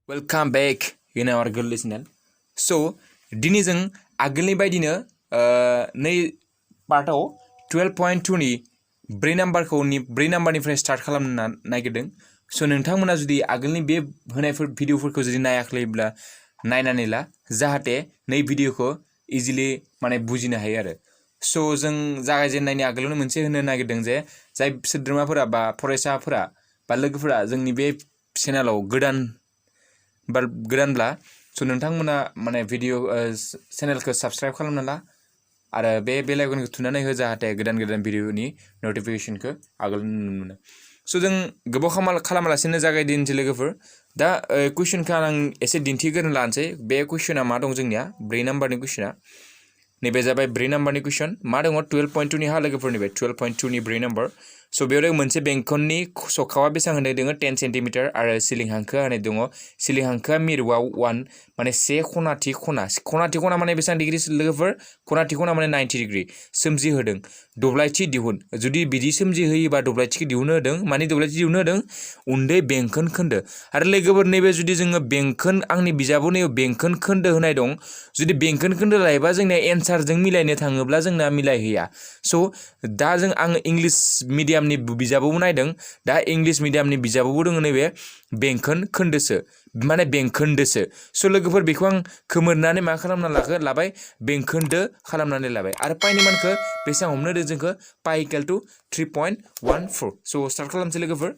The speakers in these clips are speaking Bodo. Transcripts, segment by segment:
Welcome back in our goodly channel. So, दिनै जों आगोलनि बायदिनो नै पार्टआव 12.2 नि ब्रै नाम्बारनिफ्राय स्टार्ट खालामनो नागिरदों। स' नोंथांमोना जुदि आगोलनि बे होनायफोर भिडिअफोरखौ जुदि नायाखैब्ला नायनानै ला जाहाथे नै भिडिअखौ इजिलि माने बुजिनो हायो आरो। स' जों जागायजेननायनि आगोलावनो मोनसे होनो नागिरदों जे जाय सोद्रोमाफोरा बा फरायसाफोरा बा लोगोफोरा जोंनि बे चेनेलाव गोदानब्ला स' नोंथांमोना माने भिडिअ चेनेलखौ साबस्क्राइब खालामना ला आरो बे बेल आइकनखौ थुनानै हो जाहाथे गोदान भिडिअनि नटिफिकेसनखौ आगोल नुनो मोनो। स' जों गोबाव खालामालासिनो जागायदिनोसै लोगोफोर। दा कुइसनखौ आं एसे दिन्थिग्रोनो लानोसै। बे कुइसना मा दं जोंनिया 4 नाम्बारनि कुइसना। नैबे जाबाय 4 नाम्बारनि कुइसन। मा दङ 12.2 नि हा लोगोफोरनि बे 12.2 नि 4 नाम्बार। स' बेयाव मोनसे बेंखननि सखावा बेसेबां होनाय दङ 10 सेन्टिमिटार आरो सिलिं हांखोआ होनाय दङ। सिलिं हांखोआ मिरुआव 1 माने से खनाथि खना माने बेसेबां डिग्रि लोगोफोर खनाथि खना माने 90 डिग्रि सोमजिहोदों। दब्लायथि दिहुन जुदि बिदि सोमजिहोयोबा दब्लायथिखौ दिहुननो होदों माने दब्लायथि दिहुननो होदों उन्दै बेंखन खोन्दो आरो लोगोफोर नैबे जुदि जोङो बेंखन आंनि बिजाबाव नैबे बेंखन खोन्दो होनाय दं जुदि बेंखन खोन्दो लायोबा जोंनिया एन्सारजों मिलायनो थाङोब्ला जोंना मिलायहैया। स' दा आं इंलिश मिडियामनि बिजाबावबो नायदों दा इंलिश मिडियामनि बिजाबावबो दङ नैबे बेंखन खोन्दोसो माने बेंखोन्दोसो। स' लोगोफोर बेखौ आं खोमोरनानै मा खालामना लाबाय बेंखोन्दो खालामनानै लाबाय आरो पाइनि मानखौ बेसेबां हमनो होदों जोंखौ पाइ इक्वल टु 3.14। स' स्टार्ट खालामसै लोगोफोर।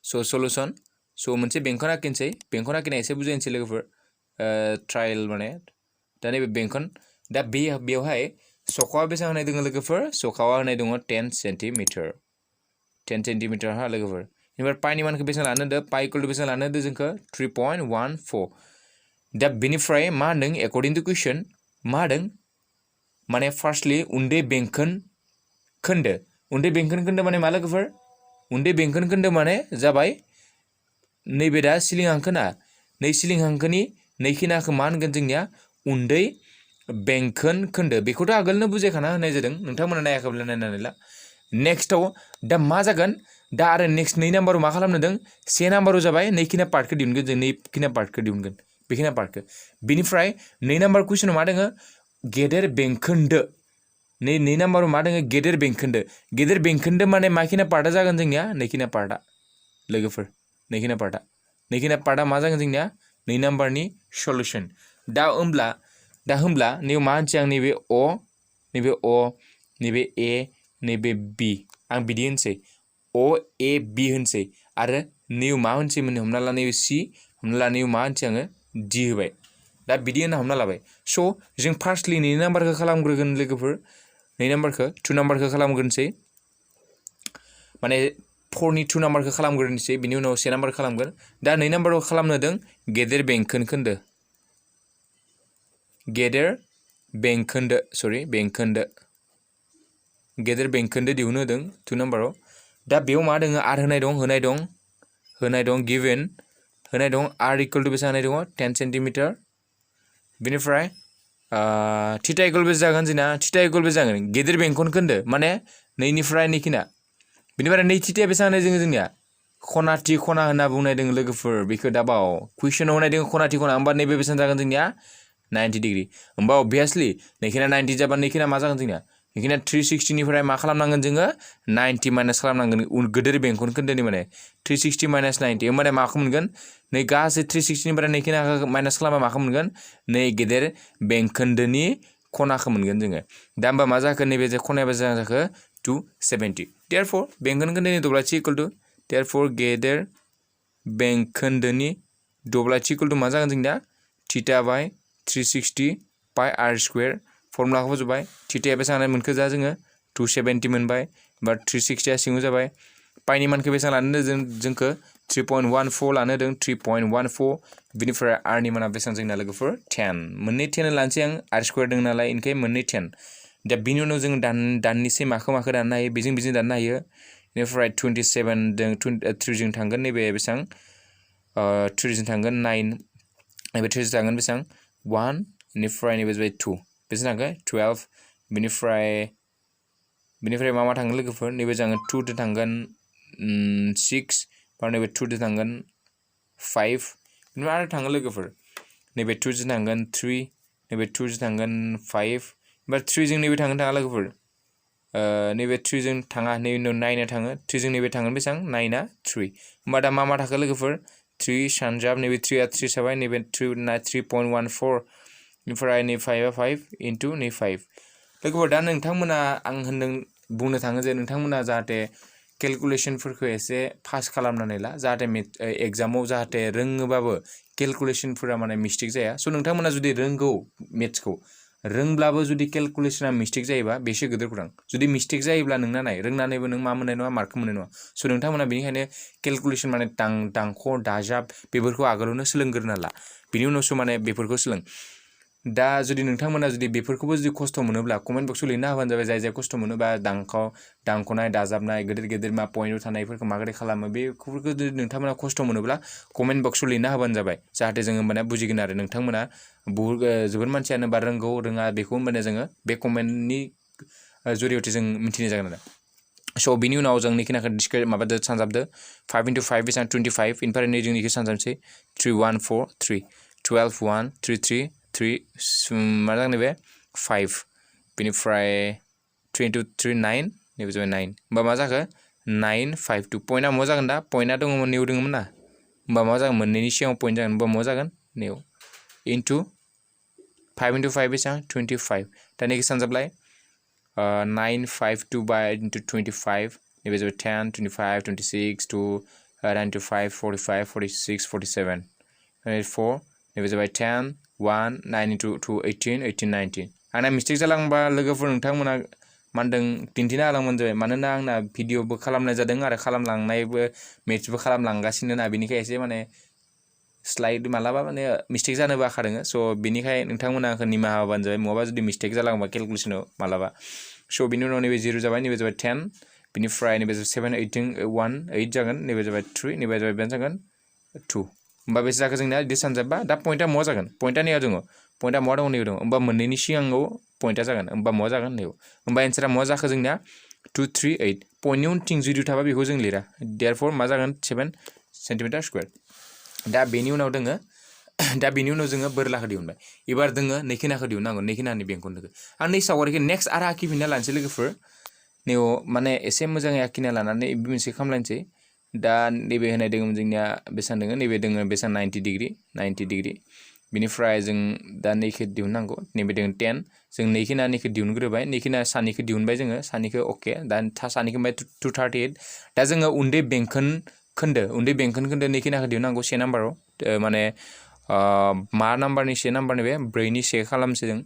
स' सलुसन स' मोनसे बेंखन आखिनोसै बेंखन आखिनाय एसे बुजायनोसै लोगोफोर ट्रायेल माने दा नैबे बेंखन दा बेवहाय सखावा बेसेबां होनाय दङ लोगोफोर सखावा होनाय दङ 10 सेन्टिमिटार हा लोगोफोर। बेनिफ्राय पाइनि मानखौ बेसेबां लानो होदों पाइ इक्वल टु बेसेबां लानो होदों जोंखौ 3.14। दा बेनिफ्राय मा होनदों एकर्डिं टु कुइसन मा होदों माने फार्स्टलि उन्दै बेंखन खोन्दो माने मा लोगोफोर उन्दै बेंखन खोन्दो माने जाबाय नैबे दा सिलिं हांखो ना नै सिलिं हांखोनि नै खिनाखौ मा होनगोन जोंनिया उन्दै बेंखन खोन्दो बेखौथ' आगोलनो बुजायखाना होनाय जादों नोंथांमोना नायाखैब्ला नायनानै ला। नेक्स्टआव दा मा जागोन दा आरो नेक्स्ट 2 नाम्बाराव मा खालामनो होदों 1 नाम्बाराव जाबाय नैखिना पार्टखौ दिहुनगोन जों नैखिना पार्टखौ दिहुनगोन बेखिना पार्टखौ। बिनिफ्राय 2 नाम्बार कुइसनाव मा दङ गेदेर बेंखोन्दो 2 नाम्बाराव मा दङ गेदेर बेंखोन्दो माने माखिना पार्टआ जागोन जोंनिया नैखिना पार्टआ लोगोफोर नैखिना पार्टआ मा जागोन जोंनिया 2 नाम्बारनि सलुसन। दा होमब्ला नैबे मा होनसै आं नैबे अ नैबे ए नैबे बि आं बिदि होनसै अ ए बि होनसै आरो नैबे मा होनसै माने हमना ला नैबे सि हमना ला नैबे मा होनसै आङो डि होबाय दा बिदि होनना हमना लाबाय। स' जों फार्स्टलि 2 नाम्बारखौ खालामग्रोगोन लोगोफोर 2 नाम्बारखौ 2 नाम्बारखौ खालामग्रोनोसै माने 4 नि 2 नाम्बारखौ खालामग्रोनोसै बिनि उनाव 1 नाम्बार खालामगोन। दा 2 नाम्बाराव खालामनो होदों गेदेर बेंखोन्दो दिहुननो होदों 2 नाम्बाराव। दा बेयाव मा दङ आर होनाय दं गिभेन होनाय दं आर इक्वल टु बेसेबां होनाय दङ 10 सेन्टिमिटार। बिनिफ्राय थिटा इक्वल बेसे जागोन जोंना थिटा इक्वल बेसे जागोन गेदेर बेंखन खोन्दो माने 2निफ्राय नैखिना बिनिफ्राय नै थिटाया बेसेबां होनाय जोङो जोंनिया खनाथि खना होनना बुंनाय दङ लोगोफोर बेखौ दाबाव कुइसनाव होनाय दङ खनाथि खना होमबा नैबे बेसेबां जागोन जोंनिया 90 डिग्रि होमबा अबभियासलि नैखिना 90 जाबा नैखिना मा जागोन जोंनिया नैखिना 360निफ्राय मा खालामनांगोन जोङो 90 माइनास खालामनांगोन गेदेर बेंखन खोन्दोनि माने 360 माइनास 90 होमबाना माखौ मोनगोन नै गासै 360निफ्राय नैखिना माइनास खालामबा माखौ मोनगोन नै गेदेर बेंखोन्दोनि खनाखौ मोनगोन जोङो। दा होमबा मा जाखो नैबे जे खनाया बेसेबां जाखो 270 देयरफर बेंखन खोन्दोनि दब्लायथि इक्वल टु देयरफर गेदेर बेंखोन्दोनि दब्लायथि इक्वल टु मा जागोन जोंनिया थिटा बाय 360 पाइ आर स्कुवेर फर्मुलाखौ होजोब्बाय थिटाया बेसेबां होनाय मोनखो जा जोङो 270 मोनबाय बा 360 सिङाव जाबाय पाइनि मानखौ बेसेबां लानो होदों जोंखौ 3.14 लानो होदों 3.14 बिनिफ्राय आरनि माना बेसेबां जोंना लोगोफोर 10 मोननै 10 लानोसै आं आर स्कुवेर दङ नालाय इनखाय मोननै 10 दा बिनि उनाव जों दाननोसै माखौ दाननो हायो बेजों दाननो हायो। बेनिफ्राय 27 जों 3 जों थांगोन नैबे बेसेबां 3 जों थांगोन 9 नैबे 3 जों थांगोन बेसेबां 1 बेनिफ्राय नैबे जाबाय 2 बेसेबां थांगोन 12 बिनिफ्राय मा थांगोन लोगोफोर नैबे जोङो 2 जों थांगोन 6 बा नैबे 2 जों थांगोन 5 बिनिफ्राय आरो थाङो लोगोफोर नैबे 2 जों थांगोन 3 नैबे 2 जों थांगोन 5 ओमफ्राय 3 जों नैबे थांगोन थाङा लोगोफोर नैबे 3 जों थाङा नैबे 9 थाङो 3 जों नैबे थांगोन बेसेबां 9 आ 3 होमबा दा मा थाखो लोगोफोर 3 सानजाब नैबे 3 आ 3 जाबाय नैबे 3.14 ओमफ्राय नै 5 आ 5 इनटु नै 5 लोगोफोर दा नोंथांमोना आं होनदों बुंनो थाङो जे नोंथांमोना जाहाथे केलकुलेसनफोरखौ एसे फास्ट खालामनानै ला जाहाथे एग्जामाव जाहाथे रोङोबाबो केलकुलेसनफोरा माने मिस्टेक जाया स' नोंथांमोना जुदि रोंगौ मेथ्सखौ रोंब्लाबो जुदि केलकुलेसना मिस्टेक जायोबा बेसो गिदिर खौरां जुदि मिस्टेक जायोब्ला नोंना नाय रोंनानैबो नों मा मोननाय नङा मार्कखौ मोननाय नङा स' नोंथांमोना बेनिखायनो केलकुलेसन माने दांख' दाजाब बेफोरखौ आगोलावनो सोलोंग्रोना ला बिनि उनावसो माने बेफोरखौ सोलों दा जुदि नोंथांमोना जुदि बेफोरखौबो जुदि खस्थ' मोनोब्ला कमेन्ट बक्सआव लिरना होबानो जाबाय जाय खस्थ' मोनोबा दांख'नाय दाजाबनाय गिदिर मा पइन्टआव थानायफोरखौ माबोरै खालामो बेफोरखौ जुदि नोंथांमोना खस्थ' मोनोब्ला कमेन्ट बक्सआव लिरना होबानो जाबाय जाहाथे जोङो होमबाना बुजिगोन आरो नोंथांमोना बहुद जोबोर मानसियानो बा रोंगौ रोङा बेखौ होमबाना जोङो बे कमेन्टनि जरियथे जों मिथिनाय जागोन आरो स' बिनि उनाव जों निखिनाखौ माबादो सानजाबदो 5 into 5 बेसेबां 25 इनिफ्राय नै जों निखौ सानजाबसै 3 1 4 3 12 1 3 3 3 मा जागोन बे 5 बेनिफ्राय 3 into 3 9 नैबे जाबाय 9 होमबा मा जाखो 9 5 2 पइन्टआ मा जागोन दा पइन्टआ दङमोन नेव दङमोन ना होमबा मा जागोन मोननैनि सिगाङाव पइन्ट जागोन होमबा मा जागोन नेव इनटु 5 into 5 बेसेबां 25 दा नैखौ सानजाबलाय 9 5 2 by into 25 नैबे जाबाय 10 25 26 2 95 45 46 47 4 नैबे जाबाय 10 1 9 into 2 18 18 19 आंना मिस्टेक जालांबा लोगोफोर नोंथांमोना मा होनदों दिन्थिना होलांबानो जाबाय मानोना आंना भिडिअबो खालामनाय जादों आरो खालामलांनायबो मेथ्सबो खालामलांगासिनो ना बेनिखाय एसे माने स्लाइड मालाबा माने मिस्टेक जानोबो आखा दोङो स' बेनिखाय नोंथांमोना आंखौ निमाहा होबानो जाबाय माबा जुदि मिस्टेक जालांबा केलकुलेसनाव मालाबा स' बिनि उनाव नैबे 0 जाबाय नैबे जाबाय 10 बिनिफ्राय नैबे 7 18 1 8 जागोन नैबे जाबाय 3 नैबे जाबाय बेनो जागोन 2 होमबा बेसे जाखो जोंना बिदि सानजाबबा दा पइन्टआ मा जागोन पइन्टआ नैयाव दङ पइन्टआ मा दङ नैयाव दङ होमबा मोननैनि सिगाङाव पइन्टआ जागोन होमबा मा जागोन नैयाव होमबा एन्सारा मा जाखो जोंनिया 2 3 8 पइन्टनि उनथिं जुदि थाबा बेखौ जों लिरा देयारफर मा जागोन 7 सेन्टिमिटार स्कुवेर दा बेनि उनाव दोङो दा बेनि उनाव जोङो बोरलाखौ दिहुनबाय एबार दोङो नैखिनाखौ दिहुननांगौ नैखिनानि बेंखनखौ आं नै सावगारिखौ नेक्स्ट आरो आखिफिनना लानोसै लोगोफोर नैयाव माने एसे मोजाङै आखिना लानानै मोनसे खालामलायनोसै दा नैबे होनाय दोङोमोन जोंनिया बेसेबां दोङो नैबे दोङो बेसेबां 90 डिग्रि बिनिफ्राय जों दा नैखौ दिहुननांगौ नैबे दोङो 10 जों नैखिनानिखौ दिहुनग्रोबाय नैखिना सानिखौ दिहुनबाय जोङो सानिखौ अके दा सानिखौ ओमफ्राय 238 दा जोङो उन्दै बेंखन खोन्दो नैखिनाखौ दिहुननांगौ 1 नाम्बाराव माने मा नाम्बारनि 1 नाम्बारनि बे 4नि 1 खालामसै जों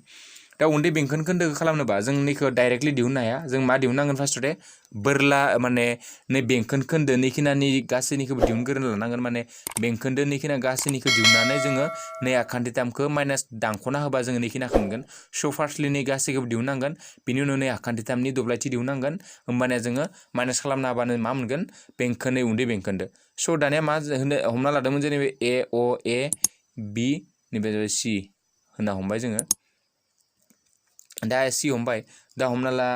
दा उन्दै बेंखन खोन्दोखौ खालामनोबा जों नैखौ डाइरेक्टलि दिहुननो हाया जों मा दिहुननांगोन फार्स्टते बोरला माने नै बेंखन खोन्दो नैखिनानि गासैनिखौबो दिहुनग्रोना लानांगोन माने बेंखोन्दो नैखिना गासैनिखौ दिहुननानै जोङो नै आखान्थिथामखौ माइनास दांख'ना होबा जोङो नैखिनाखौ मोनगोन स' फार्स्टलि नै गासैखौबो दिहुननांगोन बिनि उनाव नै आखान्थिथामनि दब्लायथि दिहुननांगोन होमबानिया जोङो माइनास खालामना होबानो मा मोनगोन बेंखोन्नै उन्दै बेंखोन्दो स' दानिया मा हमना लादोंमोन जेनेबा ए अ ए बि नैबे जाबाय सि होनना हमबाय जोङो दा सि हमबाय दा हमना ला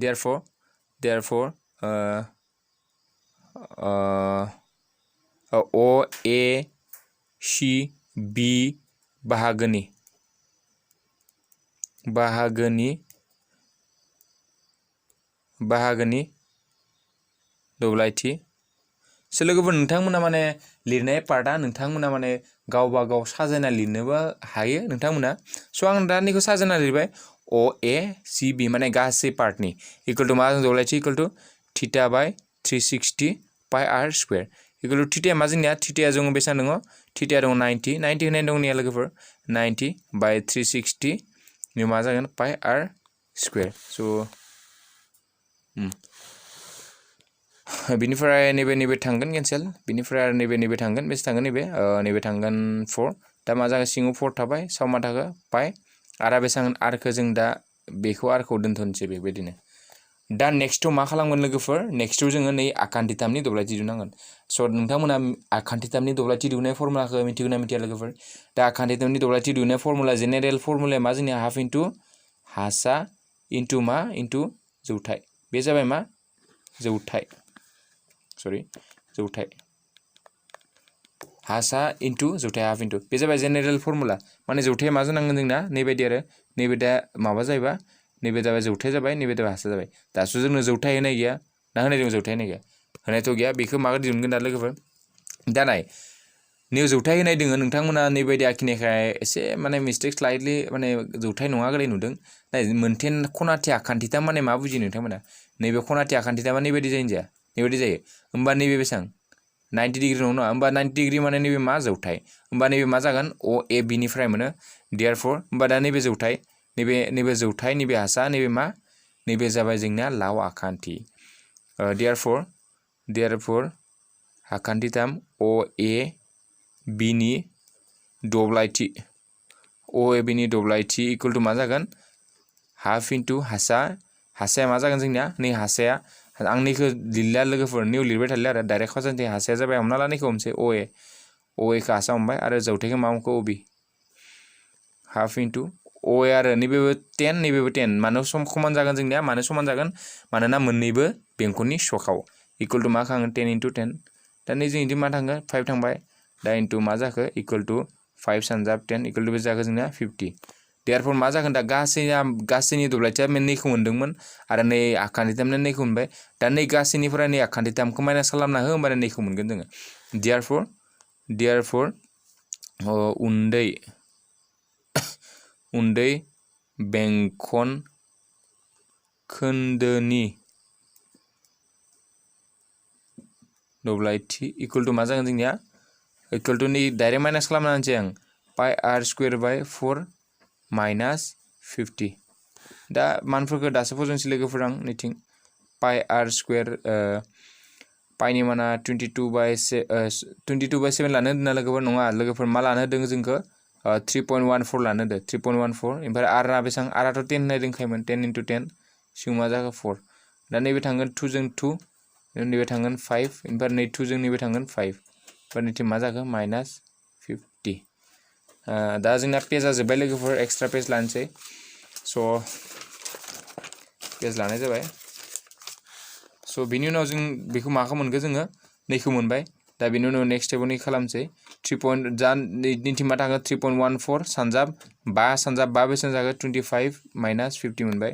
देयारफर अ ए सि बि बाहागोनि दब्लायथि स' लोगोफोर नोंथांमोना माने लिरनाय पार्टआ नोंथांमोना माने गावबा गाव साजायना लिरनोबो हायो नोंथांमोना स' आं दा नैखौ साजायना लिरबाय अ ए सि बि माने गासै पार्टनि इकुवेल टु मा दब्लायथि इकुवेल टु थिटा बाय 360 पाइ आर स्कुवेर इकुवेल टु थिटाया मा जोंनिया थिटाया जों बेसेबां दङ थिटाया दङ 90 होनाय दं निया लोगोफोर 90 बाय 360 नि मा जागोन पाइ आर स्कुवेर स' बिनिफ्राय नैबे थांगोन केन्सेल बिनिफ्राय आरो नैबे थांगोन बेसे थांगोन नैबे थांगोन 4 दा मा जागोन सिङाव 4 थाबाय साव मा थाखो पाइ आरो बेसेबां आरखौ जों दा बेखौ आरखौ दोनथ'नोसै बेबायदिनो दा नेक्स्टआव मा खालामगोन लोगोफोर नेक्स्टआव जोङो नै आखान्थिथामनि दब्लायथि दिहुननांगोन स' नोंथांमोना आखान्थिथामनि दब्लायथि दिहुननाय फर्मुलाखौ मिथिगौ ना मिथिया लोगोफोर दा आखान्थिथामनि दब्लायथि दिहुननाय फर्मुला जेनेरेल फर्मुलाया मा जोंनिया हाफ इन्टु हासा इन्टु मा इन्टु जौथाइ बे जाबाय मा जौथाइ हासा इनटु जौथाय हाफ इनटु बे जाबाय जेनेरेल फर्मुला माने जौथाया मा जानांगोन जोंना नैबायदि आरो नैबे दा माबा जायोबा नैबे जाबाय जौथाय जाबाय नैबे जाबाय हासा जाबाय दासो जोंनो जौथाय होनाय गैया ना होनाय दं जौथाय होनाय गैया होनायथ' गैया बेखौ माबोरै दिहुनगोन दा लोगोफोर दा नाय नैयाव जौथाय होनाय दोङो नोंथांमोना नैबायदि आखिनायखाय एसे माने मिस्टेक स्लाइटलि माने जौथाय नङा गोलै नुदों नाय मोनथेन खनाथि आखान्थिथाम माने मा बुजियो नोंथांमोना नैबे खनाथि आखान्थिथामा नैबायदि जायो जाया नैबायदि जायो होमबा नैबे बेसेबां 90 डिग्री नङा होमबा 90 डिग्री माने नैबे मा जौथाय होमबा नैबे मा जागोन अ ए बी निफ्राय मोनो देयरफोर होमबा दा नैबे जौथाय नैबे जौथाय नैबे हासा नैबे मा नैबे जाबाय जोंना लाव आखान्थि देयरफोर आखान्थिथाम अ ए बी नि दब्लायथि अ ए बी नि दब्लायथि इकुवेल टु मा जागोन हाफ इनटु हासाया मा जागोन जोंनिया नै हासाया आं नैखौ लिरला लोगोफोर नैयाव लिरबाय थालिया आरो डाइरेक्ट खाजानथि हासाया जाबाय हमना ला नैखौ हमसै अ ए खौ हासा हमबाय आरो जौथायखौ मा हमखो अ बी हाफ इनटु अ ए आरो नैबेबो 10 नैबेबो 10 मानो समान जागोन जोंनिया मानो समान जागोन मानोना मोननैबो बेंखननि सखाव इकुवेल टु मा खागोन 10 इनटु 10 दा नै जों इदि मा थांगोन 5 थांबाय दा इनटु मा जाखो इकुवेल टु 5 सानजाब 10 इकुवेल टु बे जागोन जोंना 50 देयरफोर मा जागोन दा गासैनि दब्लायथिया नैखौ मोनदोंमोन आरो नै आखान्थिथामनो नैखौ मोनबाय दा नै गासैनिफ्राय नै आखान्थिथामखौ माइनास खालामना हो होमबानो नैखौ मोनगोन जोङो देयरफोर उन्दै बेंखन खोन्दोनि दब्लायथि इकुवेल टु मा जागोन जोंनिया इकुवेल टु नै डाइरेक्ट माइनास खालामना होनोसै आं पाइ आर स्क्वायर बाय 4 माइनास 50 दा मानफोरखौ दासो फजनसै लोगोफोर आं नैथिं पाइ आर स्क्वायर पाइनि माना 22/7 लानो होदों ना लोगोफोर नङा लोगोफोर मा लानो होदों जोंखौ 3.14 लानो होदों 3.14 ओमफ्राय आरना बेसेबां आराथ' 10 होननाय दंखायोमोन 10 इनटु 10 सिगां मा जागोन 4 दा नैबे थांगोन 2 जों 2 नैबे थांगोन 5 ओमफ्राय नै 2 जों नैबे थांगोन 5 ओमफ्राय नैथिं मा जागोन माइनास 50 दा जोंना पेजआ जोब्बाय लोगोफोर एक्सट्रा पेज लानोसै स' पेज लानाय जाबाय स' बिनि उनाव जों बेखौ माखौ मोनगोन जोङो नैखौ मोनबाय दा बिनि उनाव नेक्स्ट स्टेपाव नै खालामसै 3 जा नैथिं मा थागोन 3.14 सानजाब 5 बेसेबां जागोन 25 माइनास 50 मोनबाय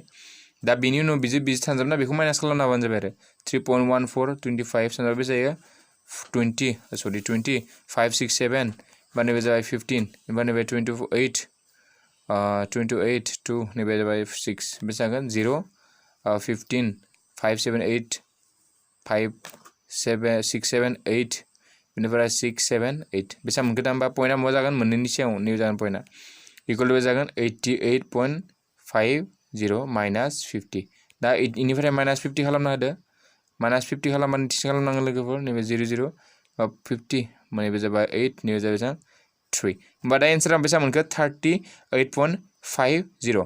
दा बिनि उनाव बिदि सानजाबना बेखौ माइनास खालामना होबानो जाबाय आरो 3.14 25 सानजाब बे जायो 20 5 6 7 होमबा नैबे जाबाय 15 होमबा नैबे 28 2 नैबे जाबाय 6 बे जागोन 0 15 5 7 8 5 7 6 7 8 बेनिफ्राय 6 7 8 बेसेबां मोनगोन दा होमबा पइन्टआ मा जागोन मोननैनि सिगाङाव नैबे जागोन पइन्टआ इकुवेल टु जागोन 88.50 माइनास 50 दा इनिफ्राय माइनास 50 खालामना होदो माइनास 50 खालामबानो टिस खालामनांगोन लोगोफोर नैबे 0 0 50 नैबे जाबाय 8 नैबे जाबाय 3 होमबा दा एन्सारा बेसेबां मोनखो 38.50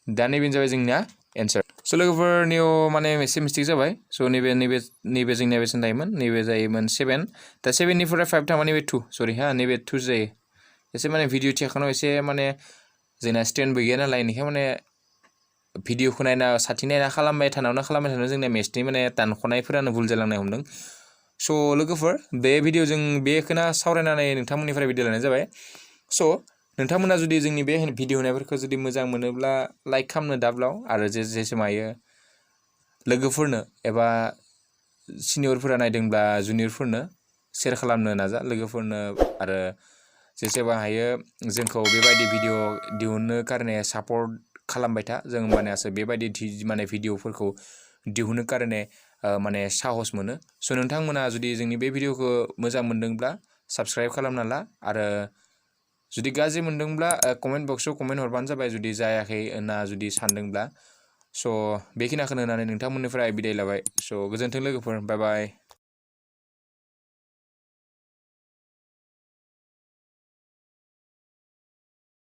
दा नैबेनो जाबाय जोंनिया एन्सार स' लोगोफोरनियाव माने एसे मिस्टेक जाबाय स' नैबे जोंनिया बेसेबां थायोमोन नैबे जायोमोन 7 दा 7निफ्राय 5 थांबा नैबे 2 सरि नैबे 2 जायो एसे माने भिडिअ थिखानायाव एसे माने जोंना स्टेन्डबो गैया नालाय बेनिखाय माने भिडिअखौ नायना साथि नायना खालामबाय थानायावनो जोंनिया मेथ्सनि माने दानख'नायफोरानो भुल जालांनाय हमदों स' लोगोफोर बे भिडिअजों बेखौनो सावरायनानै नोंथांमोननिफ्राय भिडिअ लानाय जाबाय स' नोंथांमोना जुदि जोंनि बे भिडिअ होनायफोरखौ जुदि मोजां मोनोब्ला लाइक खालामनो दाब्लाव आरो जेसेबां हायो लोगोफोरनो एबा सिनियरफोरा नायदोंब्ला जुनियरफोरनो शेयार खालामनो नाजा लोगोफोरनो आरो जेसेबां हायो जोंखौ बेबायदि भिडिअ दिहुननो कारणे सापर्ट खालामबाय था जों मानेसो बेबायदि माने भिडिअफोरखौ दिहुननो कारणे माने साहस मोनो स' नोंथांमोना जुदि जोंनि बे भिडिअखौ मोजां मोनदोंब्ला साबस्क्राइब खालामना ला आरो जुदि गाज्रि मोनदोंब्ला कमेन्ट बक्सआव कमेन्ट हरबानो जाबाय जुदि जायाखै होनना जुदि सानदोंब्ला स' बेखिनिखौनो होनानै नोंथांमोननिफ्राय बिदाय लाबाय स' गोजोन्थों लोगोफोर बाय बाय